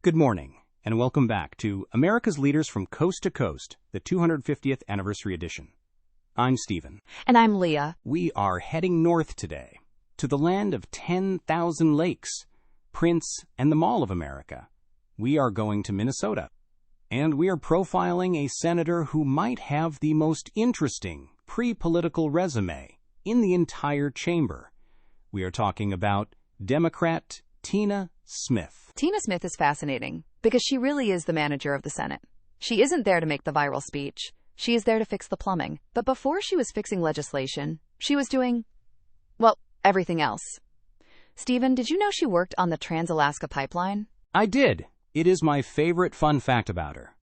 Good morning, and welcome back to America's Leaders from Coast to Coast, the 250th Anniversary Edition. I'm Stephen. And I'm Leah. We are heading north today, to the land of 10,000 lakes, Prince, and the Mall of America. We are going to Minnesota, and we are profiling a senator who might have the most interesting pre-political resume in the entire chamber. We are talking about Democrat Tina Smith. Tina Smith is fascinating because she really is the manager of the Senate. She isn't there to make the viral speech. She is there to fix the plumbing. But before she was fixing legislation, she was doing, well, everything else. Stephen, did you know she worked on the Trans-Alaska Pipeline? I did. It is my favorite fun fact about her.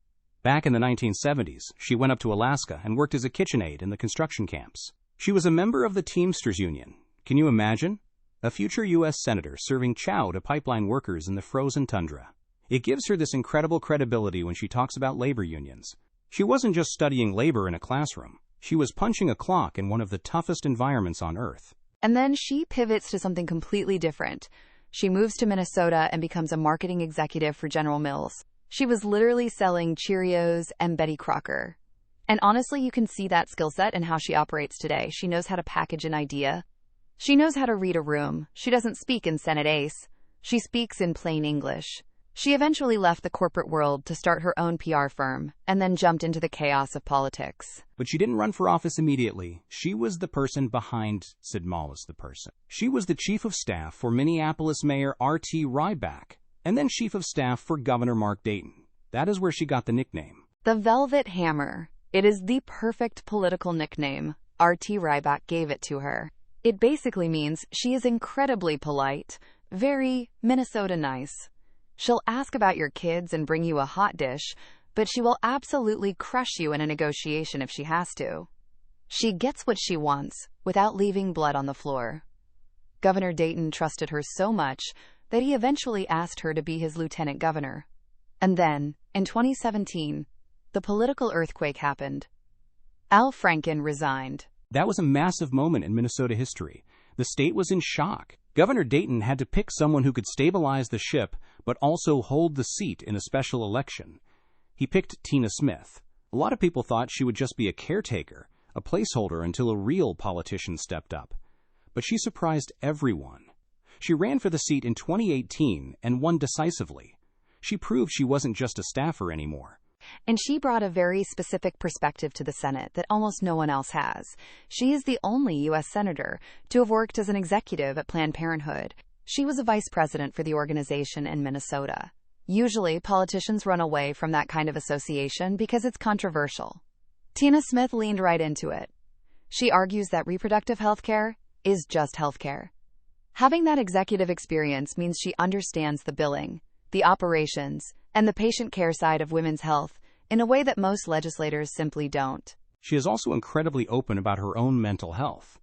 Back in the 1970s, she went up to Alaska and worked as a kitchen aide in the construction camps. She was a member of the Teamsters Union. Can you imagine? A future U.S. senator serving chow to pipeline workers in the frozen tundra. It gives her this incredible credibility when she talks about labor unions. She wasn't just studying labor in a classroom. She was punching a clock in one of the toughest environments on Earth. And then she pivots to something completely different. She moves to Minnesota and becomes a marketing executive for General Mills. She was literally selling Cheerios and Betty Crocker. And honestly, you can see that skill set in how she operates today. She knows how to package an idea. She knows how to read a room. She doesn't speak in Senate ace. She speaks in plain English. She eventually left the corporate world to start her own PR firm and then jumped into the chaos of politics. But she didn't run for office immediately. She was the person behind Sid Wallace, the person. She was the chief of staff for Minneapolis Mayor R.T. Ryback, and then chief of staff for Governor Mark Dayton. That is where she got the nickname. The Velvet Hammer. It is the perfect political nickname. R.T. Ryback gave it to her. It basically means she is incredibly polite, very Minnesota nice. She'll ask about your kids and bring you a hot dish, but she will absolutely crush you in a negotiation if she has to. She gets what she wants without leaving blood on the floor. Governor Dayton trusted her so much that he eventually asked her to be his lieutenant governor. And then, in 2017, the political earthquake happened. Al Franken resigned. That was a massive moment in Minnesota history. The state was in shock. Governor Dayton had to pick someone who could stabilize the ship, but also hold the seat in a special election. He picked Tina Smith. A lot of people thought she would just be a caretaker, a placeholder until a real politician stepped up. But she surprised everyone. She ran for the seat in 2018 and won decisively. She proved she wasn't just a staffer anymore. And she brought a very specific perspective to the Senate that almost no one else has. She is the only U.S. senator to have worked as an executive at Planned Parenthood. She was a vice president for the organization in Minnesota. Usually, politicians run away from that kind of association because it's controversial. Tina Smith leaned right into it. She argues that reproductive health care is just health care. Having that executive experience means she understands the billing, the operations, and the patient care side of women's health in a way that most legislators simply don't. She is also incredibly open about her own mental health.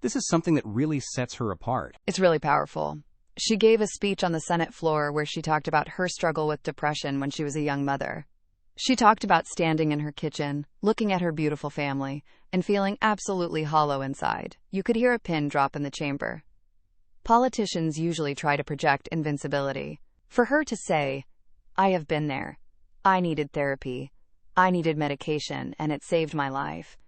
This is something that really sets her apart. It's really powerful. She gave a speech on the Senate floor where she talked about her struggle with depression when she was a young mother. She talked about standing in her kitchen, looking at her beautiful family, and feeling absolutely hollow inside. You could hear a pin drop in the chamber. Politicians usually try to project invincibility. For her to say, "I have been there. I needed therapy. I needed medication, and it saved my life,"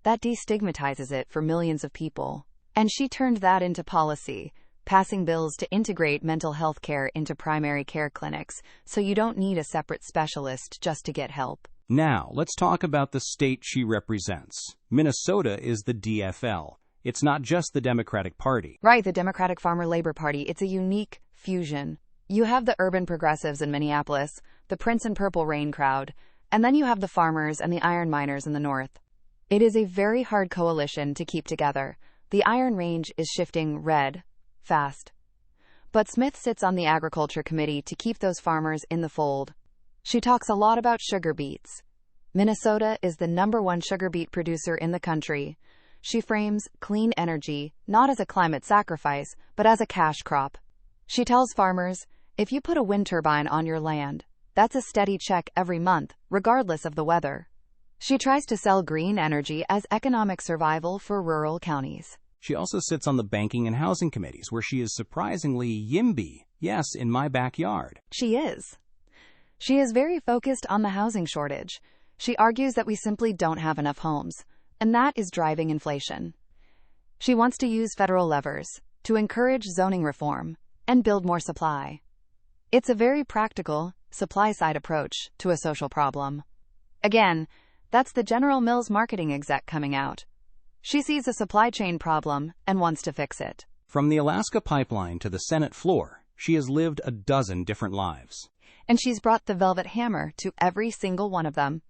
that destigmatizes it for millions of people. And she turned that into policy, passing bills to integrate mental health care into primary care clinics, so you don't need a separate specialist just to get help. Now, let's talk about the state she represents. Minnesota is the DFL. It's not just the Democratic Party. Right, the Democratic Farmer Labor Party. It's a unique fusion. You have the urban progressives in Minneapolis, the Prince and Purple Rain crowd, and then you have the farmers and the iron miners in the north. It is a very hard coalition to keep together. The Iron Range is shifting red fast. But Smith sits on the Agriculture Committee to keep those farmers in the fold. She talks a lot about sugar beets. Minnesota is the #1 sugar beet producer in the country. She frames clean energy not as a climate sacrifice, but as a cash crop. She tells farmers, if you put a wind turbine on your land, that's a steady check every month, regardless of the weather. She tries to sell green energy as economic survival for rural counties. She also sits on the banking and housing committees, where she is surprisingly YIMBY. Yes, in my backyard. She is. She is very focused on the housing shortage. She argues that we simply don't have enough homes, and that is driving inflation. She wants to use federal levers to encourage zoning reform and build more supply. It's a very practical, supply-side approach to a social problem. Again, that's the General Mills marketing exec coming out. She sees a supply chain problem and wants to fix it. From the Alaska pipeline to the Senate floor, she has lived a dozen different lives. And she's brought the velvet hammer to every single one of them.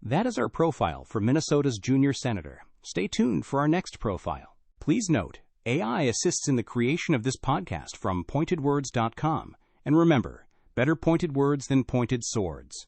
That is our profile for Minnesota's junior senator. Stay tuned for our next profile. Please note, AI assists in the creation of this podcast from pointedwords.com. And remember, better pointed words than pointed swords.